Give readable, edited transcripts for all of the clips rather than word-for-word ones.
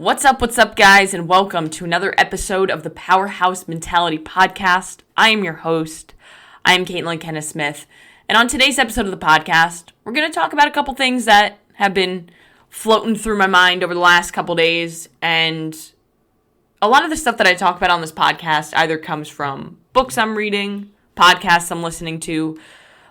What's up, guys, and welcome to another episode of the Powerhouse Mentality podcast. I am your host. I am Caitlin Kenneth Smith, and on today's episode of the podcast, we're going to talk about a couple things that have been floating through my mind over the last couple days, and a lot of the stuff that I talk about on this podcast either comes from books I'm reading, podcasts I'm listening to,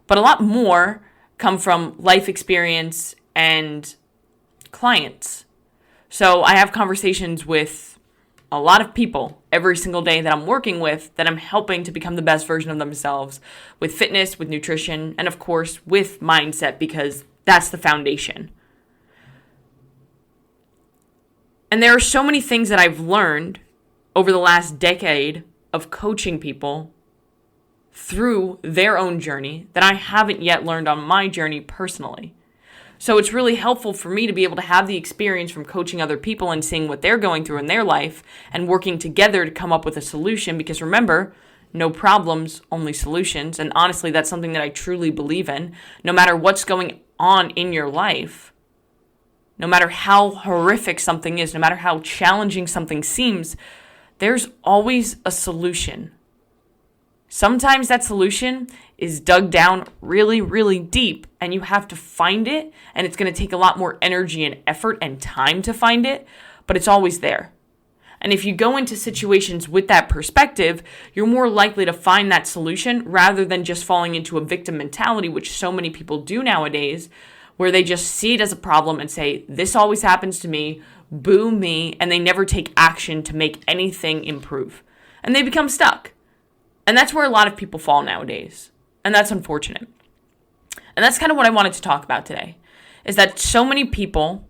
but a lot more come from life experience and clients. So I have conversations with a lot of people every single day that I'm working with that I'm helping to become the best version of themselves with fitness, with nutrition, and of course with mindset, because that's the foundation. And there are so many things that I've learned over the last decade of coaching people through their own journey that I haven't yet learned on my journey personally. So it's really helpful for me to be able to have the experience from coaching other people and seeing what they're going through in their life and working together to come up with a solution. Because remember, no problems, only solutions. And honestly, that's something that I truly believe in. No matter what's going on in your life, no matter how horrific something is, no matter how challenging something seems, there's always a solution. Sometimes that solution is dug down really, really deep, and you have to find it, and it's going to take a lot more energy and effort and time to find it, but it's always there. And if you go into situations with that perspective, you're more likely to find that solution rather than just falling into a victim mentality, which so many people do nowadays, where they just see it as a problem and say, this always happens to me, boo me, and they never take action to make anything improve. And they become stuck. And that's where a lot of people fall nowadays. And that's unfortunate. And that's kind of what I wanted to talk about today, is that so many people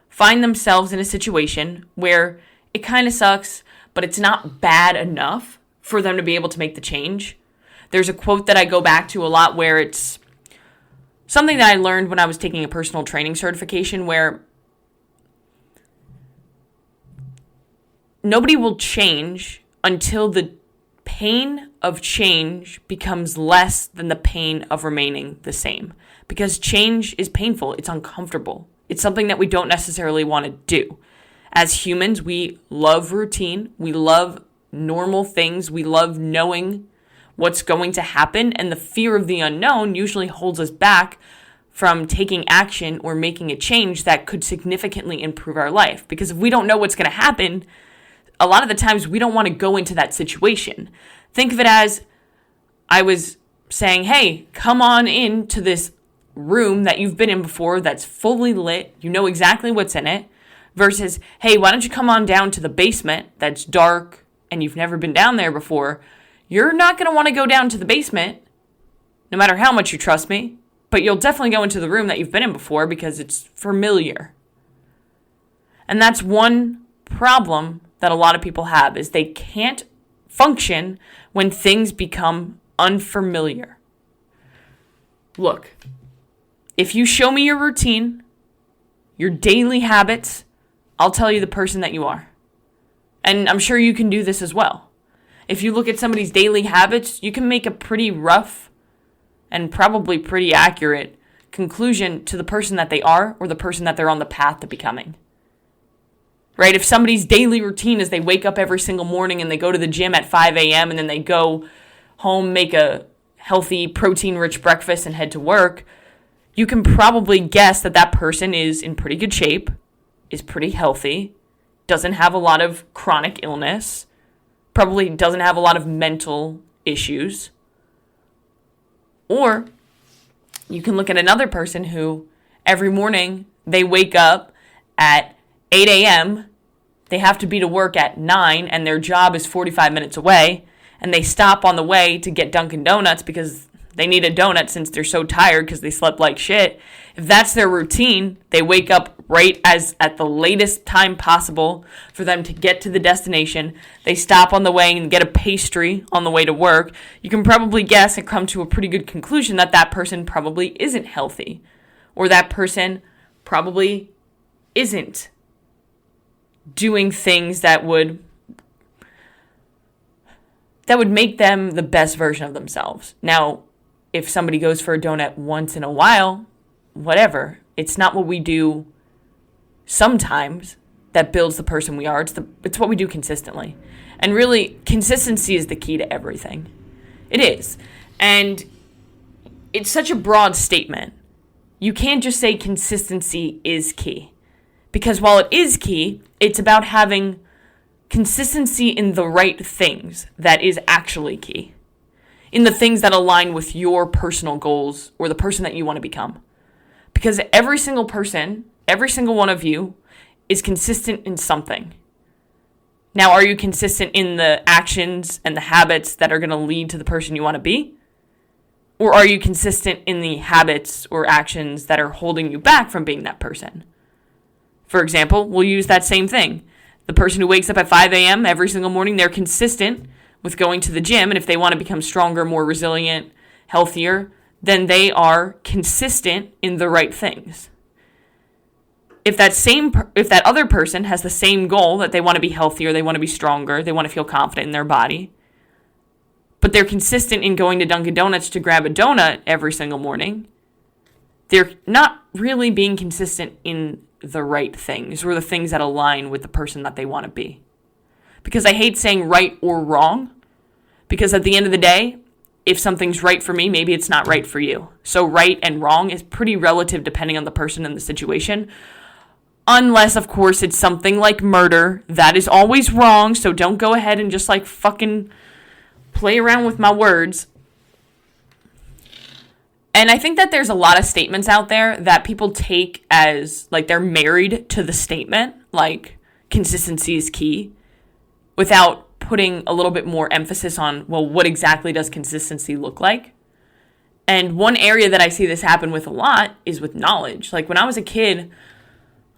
find themselves in a situation where it kind of sucks, but it's not bad enough for them to be able to make the change. There's a quote that I go back to a lot where it's something that I learned when I was taking a personal training certification, where nobody will change until the pain of change becomes less than the pain of remaining the same. Because change is painful. It's uncomfortable. It's something that we don't necessarily want to do. As humans, we love routine. We love normal things. We love knowing what's going to happen. And the fear of the unknown usually holds us back from taking action or making a change that could significantly improve our life. Because if we don't know what's going to happen, a lot of the times we don't want to go into that situation. Think of it as I was saying, hey, come on into this room that you've been in before that's fully lit. You know exactly what's in it. Versus, hey, why don't you come on down to the basement that's dark and you've never been down there before. You're not going to want to go down to the basement, no matter how much you trust me. But you'll definitely go into the room that you've been in before because it's familiar. And that's one problem that a lot of people have, is they can't function when things become unfamiliar. Look, if you show me your routine, your daily habits, I'll tell you the person that you are. And I'm sure you can do this as well. If you look at somebody's daily habits, you can make a pretty rough and probably pretty accurate conclusion to the person that they are or the person that they're on the path to becoming. Right? If somebody's daily routine is they wake up every single morning and they go to the gym at 5 a.m. and then they go home, make a healthy, protein-rich breakfast and head to work, you can probably guess that that person is in pretty good shape, is pretty healthy, doesn't have a lot of chronic illness, probably doesn't have a lot of mental issues. Or you can look at another person who every morning they wake up at 8 a.m., they have to be to work at 9, and their job is 45 minutes away, and they stop on the way to get Dunkin' Donuts because they need a donut since they're so tired because they slept like shit. If that's their routine, they wake up right as at the latest time possible for them to get to the destination. They stop on the way and get a pastry on the way to work. You can probably guess and come to a pretty good conclusion that that person probably isn't healthy, or that person probably isn't doing things that would make them the best version of themselves. Now, if somebody goes for a donut once in a while, whatever. It's not what we do sometimes. that builds the person we are. It's what we do consistently. And really, consistency is the key to everything. It is. And it's such a broad statement. You can't just say consistency is key. Because while it is key, it's about having consistency in the right things that is actually key. In the things that align with your personal goals or the person that you want to become. Because every single person, every single one of you is consistent in something. Now, are you consistent in the actions and the habits that are going to lead to the person you want to be? Or are you consistent in the habits or actions that are holding you back from being that person? For example, we'll use that same thing. The person who wakes up at 5 a.m. every single morning, they're consistent with going to the gym. And if they want to become stronger, more resilient, healthier, then they are consistent in the right things. If that other person has the same goal, that they want to be healthier, they want to be stronger, they want to feel confident in their body, but they're consistent in going to Dunkin' Donuts to grab a donut every single morning, they're not really being consistent in the right things or the things that align with the person that they want to be. Because I hate saying right or wrong, because at the end of the day, if something's right for me, maybe it's not right for you. So right and wrong is pretty relative depending on the person and the situation. Unless, of course, it's something like murder. That is always wrong, so don't go ahead and just like fucking play around with my words. And I think that there's a lot of statements out there that people take as like they're married to the statement, like consistency is key, without putting a little bit more emphasis on, well, what exactly does consistency look like? And one area that I see this happen with a lot is with knowledge. Like when I was a kid,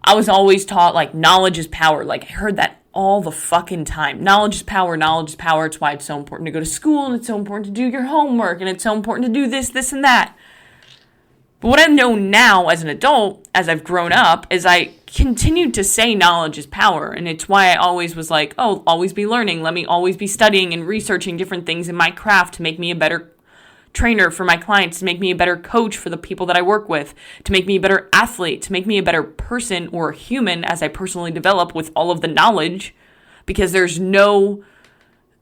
I was always taught like knowledge is power. Like I heard that all the fucking time. Knowledge is power, knowledge is power. It's why it's so important to go to school and it's so important to do your homework and it's so important to do this, this, and that. But what I know now as an adult, as I've grown up, is I continued to say knowledge is power. And it's why I always was like, oh, always be learning. Let me always be studying and researching different things in my craft to make me a better trainer for my clients, to make me a better coach for the people that I work with, to make me a better athlete, to make me a better person or human as I personally develop with all of the knowledge, because there's no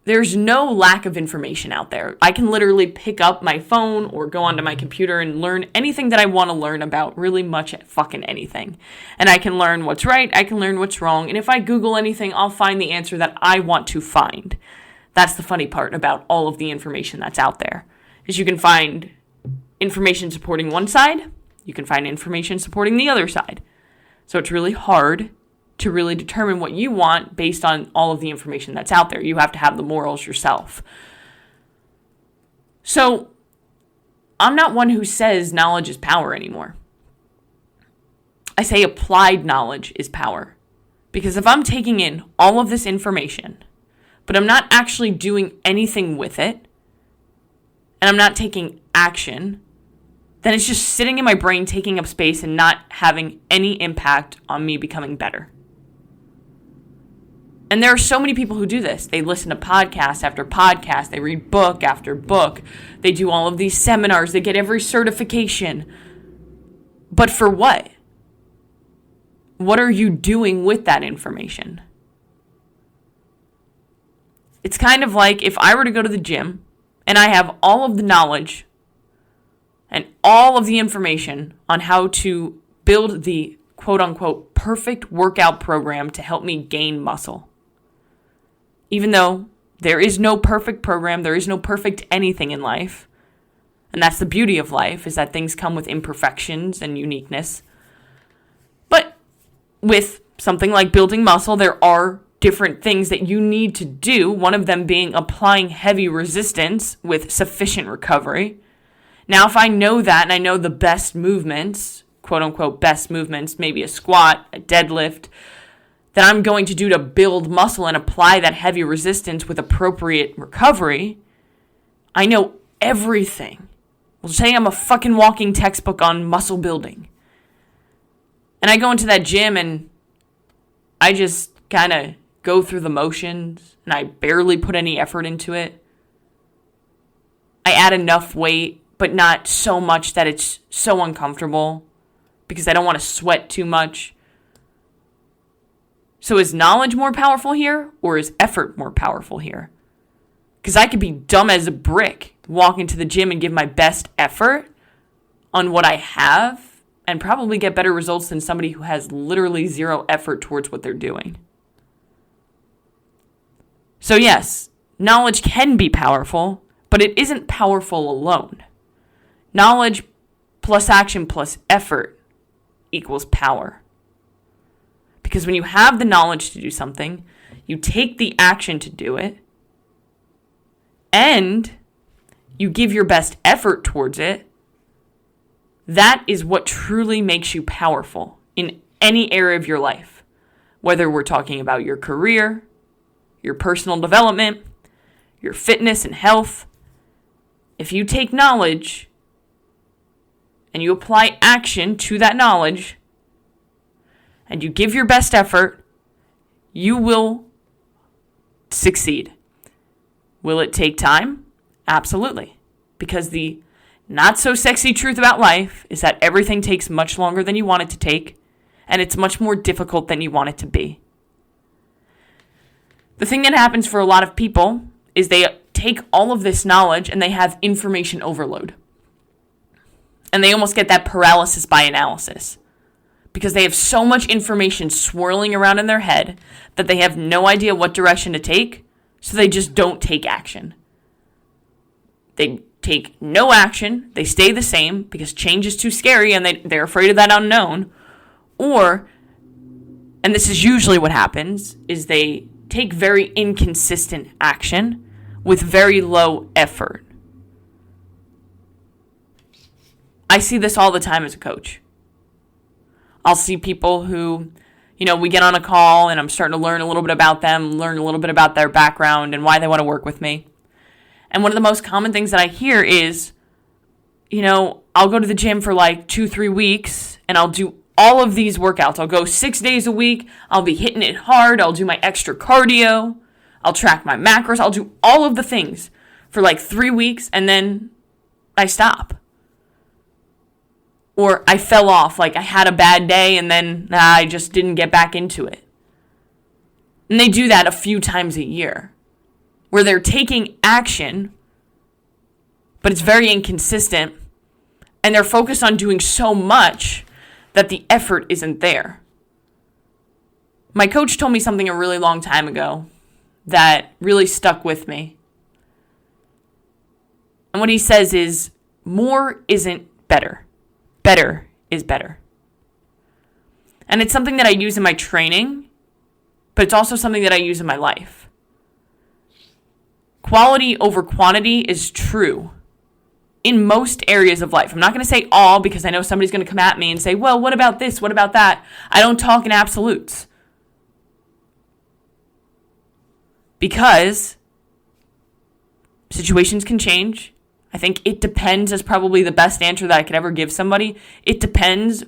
lack of information out there. I can literally pick up my phone or go onto my computer and learn anything that I want to learn about, really much fucking anything. And I can learn what's right, I can learn what's wrong, and if I Google anything, I'll find the answer that I want to find. That's the funny part about all of the information that's out there. Is you can find information supporting one side, you can find information supporting the other side. So it's really hard to really determine what you want based on all of the information that's out there. You have to have the morals yourself. So I'm not one who says knowledge is power anymore. I say applied knowledge is power. Because if I'm taking in all of this information, but I'm not actually doing anything with it, and I'm not taking action, then it's just sitting in my brain, taking up space and not having any impact on me becoming better. And there are so many people who do this. They listen to podcast after podcast. They read book after book. They do all of these seminars. They get every certification. But for what? What are you doing with that information? It's kind of like if I were to go to the gym and I have all of the knowledge and all of the information on how to build the quote-unquote perfect workout program to help me gain muscle. Even though there is no perfect program, there is no perfect anything in life. And that's the beauty of life, is that things come with imperfections and uniqueness. But with something like building muscle, there are different things that you need to do, one of them being applying heavy resistance with sufficient recovery. Now, if I know that and I know the best movements, quote-unquote best movements, maybe a squat, a deadlift, that I'm going to do to build muscle and apply that heavy resistance with appropriate recovery, I know everything. Well, say I'm a fucking walking textbook on muscle building. And I go into that gym and I just kind of go through the motions and I barely put any effort into it. I add enough weight, but not so much that it's so uncomfortable because I don't want to sweat too much. So is knowledge more powerful here, or is effort more powerful here? Because I could be dumb as a brick, walk into the gym and give my best effort on what I have, and probably get better results than somebody who has literally zero effort towards what they're doing. So yes, knowledge can be powerful, but it isn't powerful alone. Knowledge plus action plus effort equals power. Because when you have the knowledge to do something, you take the action to do it, and you give your best effort towards it, that is what truly makes you powerful in any area of your life. Whether we're talking about your career, your personal development, your fitness and health. If you take knowledge and you apply action to that knowledge and you give your best effort, you will succeed. Will it take time? Absolutely. Because the not so sexy truth about life is that everything takes much longer than you want it to take, and it's much more difficult than you want it to be. The thing that happens for a lot of people is they take all of this knowledge and they have information overload. And they almost get that paralysis by analysis. Because they have so much information swirling around in their head that they have no idea what direction to take, so they just don't take action. They take no action, they stay the same because change is too scary and they're afraid of that unknown. Or, and this is usually what happens, is they take very inconsistent action with very low effort. I see this all the time as a coach. I'll see people who, we get on a call and I'm starting to learn a little bit about them, learn a little bit about their background and why they want to work with me. And one of the most common things that I hear is, I'll go to the gym for like 2-3 weeks and I'll do all of these workouts. I'll go 6 days a week. I'll be hitting it hard. I'll do my extra cardio. I'll track my macros. I'll do all of the things for like 3 weeks and then I stop. Or I fell off, like I had a bad day and then I just didn't get back into it. And they do that a few times a year, where they're taking action, but it's very inconsistent, and they're focused on doing so much that the effort isn't there. My coach told me something a really long time ago that really stuck with me. And what he says is, more isn't better. Better is better. And it's something that I use in my training, but it's also something that I use in my life. Quality over quantity is true in most areas of life. I'm not going to say all, because I know somebody's going to come at me and say, well, what about this? What about that? I don't talk in absolutes. Because situations can change. I think it depends is probably the best answer that I could ever give somebody. It depends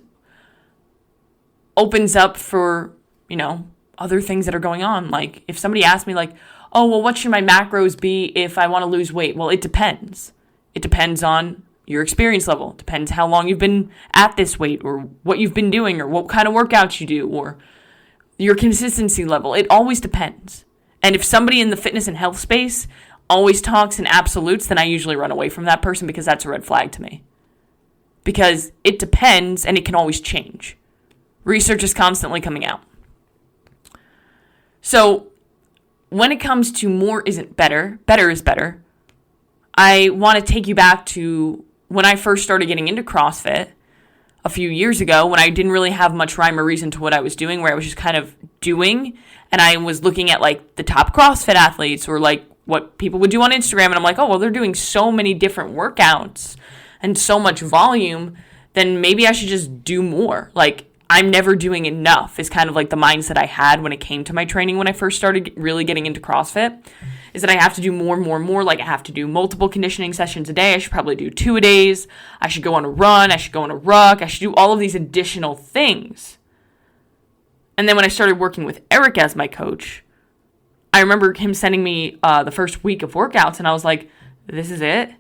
opens up for, other things that are going on. Like if somebody asks me like, oh, well, what should my macros be if I want to lose weight? Well, it depends. It depends on your experience level. It depends how long you've been at this weight, or what you've been doing, or what kind of workouts you do, or your consistency level. It always depends. And if somebody in the fitness and health space always talks in absolutes, then I usually run away from that person, because that's a red flag to me. Because it depends and it can always change. Research is constantly coming out. So when it comes to more isn't better, better is better, I want to take you back to when I first started getting into CrossFit a few years ago, when I didn't really have much rhyme or reason to what I was doing, where I was just kind of doing, and I was looking at like the top CrossFit athletes, or like what people would do on Instagram, and I'm like, oh, well, they're doing so many different workouts and so much volume, then maybe I should just do more. Like, I'm never doing enough is kind of like the mindset I had when it came to my training when I first started really getting into CrossFit, is that I have to do more. Like, I have to do multiple conditioning sessions a day. I should probably do 2 a days. I should go on a run. I should go on a ruck. I should do all of these additional things. And then when I started working with Eric as my coach, I remember him sending me the first week of workouts, and I was like, this is it?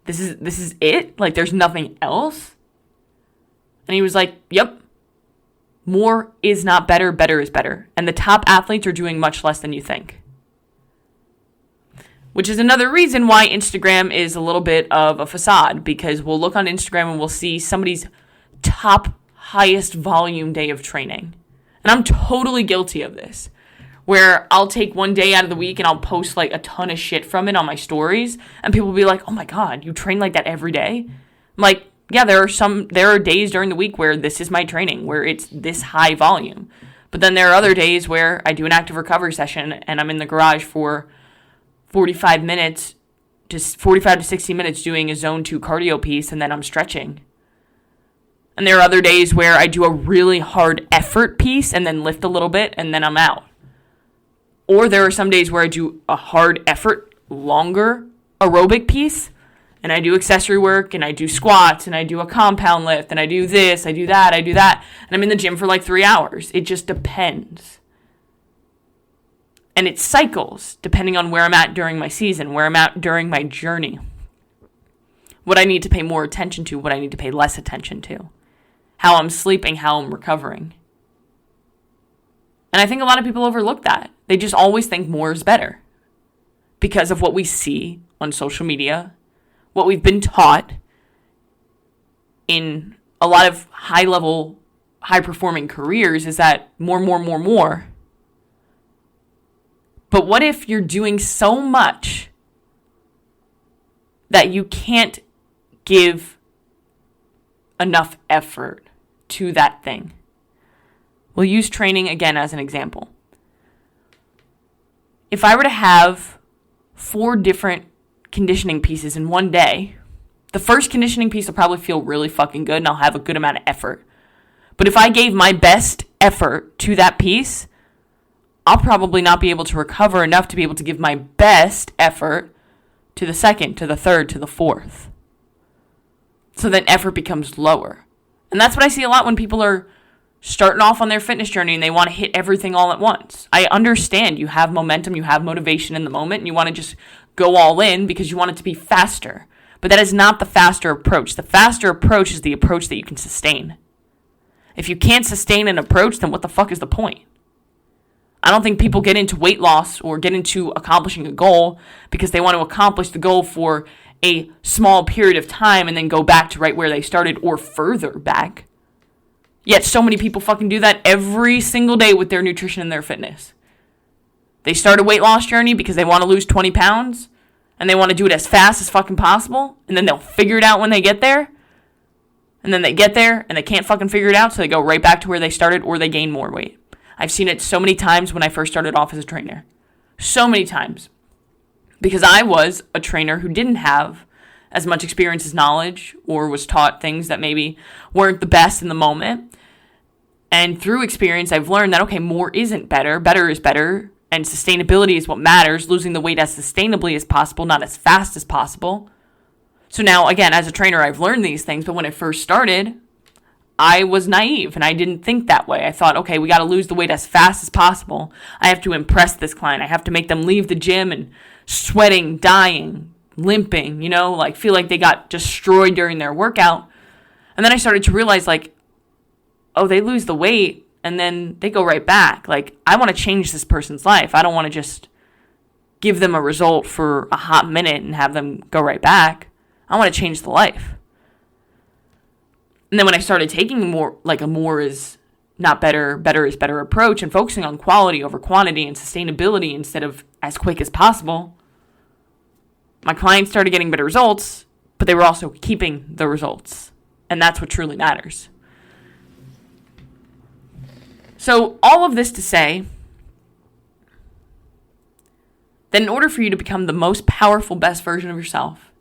This is it? Like, there's nothing else? And he was like, yep, More is not better, better is better. And the top athletes are doing much less than you think. Which is another reason why Instagram is a little bit of a facade, because we'll look on Instagram and we'll see somebody's top, highest volume day of training. And I'm totally guilty of this, where I'll take one day out of the week and I'll post like a ton of shit from it on my stories, and people will be like, oh my God, you train like that every day? I'm like, yeah, there are days during the week where this is my training, where it's this high volume. But then there are other days where I do an active recovery session and I'm in the garage for 45 to 60 minutes doing a zone 2 cardio piece, and then I'm stretching. And there are other days where I do a really hard effort piece and then lift a little bit and then I'm out. Or there are some days where I do a hard effort, longer aerobic piece, and I do accessory work, and I do squats, and I do a compound lift, and I do this, I do that, and I'm in the gym for like 3 hours. It just depends. And it cycles depending on where I'm at during my season, where I'm at during my journey. What I need to pay more attention to, what I need to pay less attention to. How I'm sleeping, how I'm recovering. And I think a lot of people overlook that. They just always think more is better because of what we see on social media, what we've been taught in a lot of high-level, high-performing careers is that more. But what if you're doing so much that you can't give enough effort to that thing? We'll use training again as an example. If I were to have 4 different conditioning pieces in one day, the first conditioning piece will probably feel really fucking good and I'll have a good amount of effort. But if I gave my best effort to that piece, I'll probably not be able to recover enough to be able to give my best effort to the second, to the third, to the fourth. So then effort becomes lower. And that's what I see a lot when people are starting off on their fitness journey and they want to hit everything all at once. I understand you have momentum, you have motivation in the moment, and you want to just go all in because you want it to be faster. But that is not the faster approach. The faster approach is the approach that you can sustain. If you can't sustain an approach, then what the fuck is the point? I don't think people get into weight loss or get into accomplishing a goal because they want to accomplish the goal for a small period of time and then go back to right where they started or further back. Yet so many people fucking do that every single day with their nutrition and their fitness. They start a weight loss journey because they want to lose 20 pounds and they want to do it as fast as fucking possible, and then they'll figure it out when they get there. And then they get there and they can't fucking figure it out, so they go right back to where they started or they gain more weight. I've seen it so many times when I first started off as a trainer. So many times. Because I was a trainer who didn't have as much experience as knowledge or was taught things that maybe weren't the best in the moment. And through experience, I've learned that, okay, more isn't better. Better is better. And sustainability is what matters. Losing the weight as sustainably as possible, not as fast as possible. So now, again, as a trainer, I've learned these things. But when I first started, I was naive and I didn't think that way. I thought, okay, we got to lose the weight as fast as possible. I have to impress this client. I have to make them leave the gym and sweating, dying, limping, like feel like they got destroyed during their workout. And then I started to realize oh, they lose the weight and then they go right back. I want to change this person's life. I don't want to just give them a result for a hot minute and have them go right back. I want to change the life. And then when I started taking more is not better, better is better approach and focusing on quality over quantity and sustainability instead of as quick as possible, my clients started getting better results, but they were also keeping the results. And that's what truly matters. So all of this to say that in order for you to become the most powerful, best version of yourself,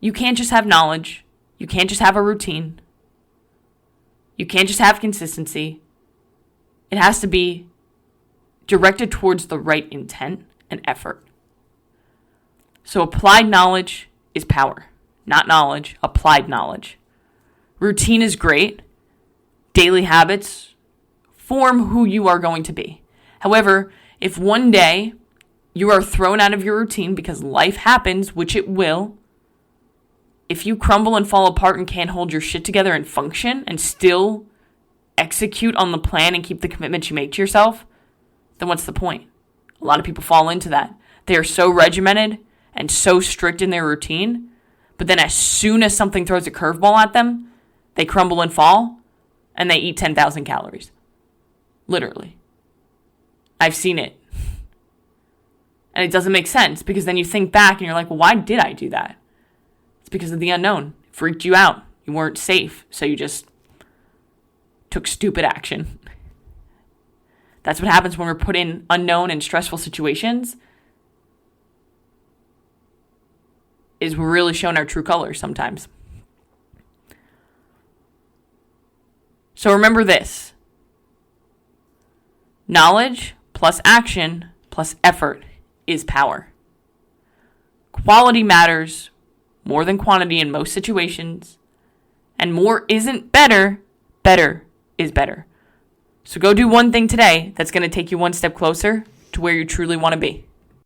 you can't just have knowledge. You can't just have a routine. You can't just have consistency. It has to be directed towards the right intent and effort. So applied knowledge is power. Not knowledge, applied knowledge. Routine is great. Daily habits form who you are going to be. However, if one day you are thrown out of your routine because life happens, which it will, if you crumble and fall apart and can't hold your shit together and function and still execute on the plan and keep the commitments you make to yourself, then what's the point? A lot of people fall into that. They are so regimented and so strict in their routine, but then as soon as something throws a curveball at them, they crumble and fall, and they eat 10,000 calories. Literally. I've seen it. And it doesn't make sense, because then you think back and you're like, well, why did I do that? It's because of the unknown. It freaked you out. You weren't safe, so you just took stupid action. That's what happens when we're put in unknown and stressful situations, is we're really showing our true colors sometimes. So remember this. Knowledge plus action plus effort is power. Quality matters more than quantity in most situations, and more isn't better. Better is better. So go do one thing today that's going to take you one step closer to where you truly want to be.